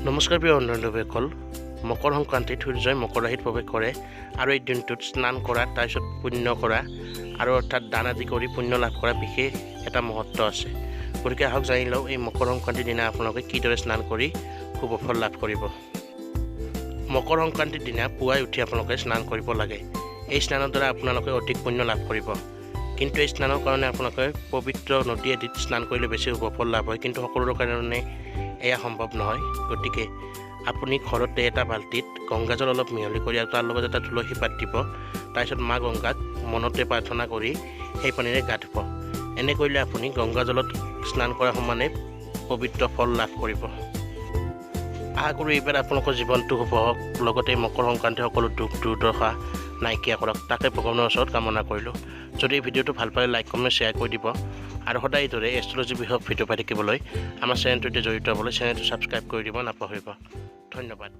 নমস্কাৰ প্ৰিয় বন্ধুসকল, মকৰ সংক্ৰান্তিত সূৰ্যই মকৰ ৰাশিত প্ৰৱেশ কৰে আৰু এই দিনটোত স্নান কৰা, তাৰপিছত পুণ্য কৰা আৰু অৰ্থাৎ দান আদি কৰি পুণ্য লাভ কৰা বিশেষ এটা মহত্ব আছে। গতিকে আহক জানি লওঁ এই মকৰ সংক্ৰান্তিৰ দিনা আপোনালোকে কিদৰে স্নান কৰি শুভ ফল লাভ কৰিব। মকৰ সংক্ৰান্তিৰ দিনা পুৱাই উঠি আপোনালোকে স্নান কৰিব লাগে। এই স্নানৰ দ্বাৰা আপোনালোকে অধিক পুণ্য লাভ কৰিব। কিন্তু এই স্নানৰ কাৰণে আপোনালোকে পবিত্ৰ নদী আদিত স্নান কৰিলে বেছি শুভ ফল লাভ হয়, কিন্তু সকলোৰে কাৰণে এয়া সম্ভৱ নহয়। গতিকে আপুনি ঘৰতে এটা বাল্টিত গংগাজল অলপ মিহলি কৰি আৰু তাৰ লগত এটা তুলসী পাত দিব। তাৰপিছত মা গংগাক মনতে প্ৰাৰ্থনা কৰি সেই পানীৰে গা ধুব। এনে কৰিলে আপুনি গংগাজলত স্নান কৰা সমানে পবিত্ৰ ফল লাভ কৰিব। আশা কৰোঁ এইবাৰ আপোনালোকৰ জীৱনটো শুভ হওক, লগতে মকৰ সংক্ৰান্তি সকলো দুখ দুৰ্দশা নাইকিয়া কৰক, তাকে ভগৱানৰ ওচৰত কামনা কৰিলোঁ। যদি এই ভিডিঅ'টো ভাল পালে লাইক কমেণ্ট শ্বেয়াৰ কৰি দিব আৰু সদায় এইদৰে এষ্ট্ৰলজি বিষয়ক ভিডিঅ' পাই থাকিবলৈ আমাৰ চেনেলটোতে জড়িত হ'বলৈ চেনেলটো ছাবস্ক্ৰাইব কৰি দিব নাপাহৰিব। ধন্যবাদ।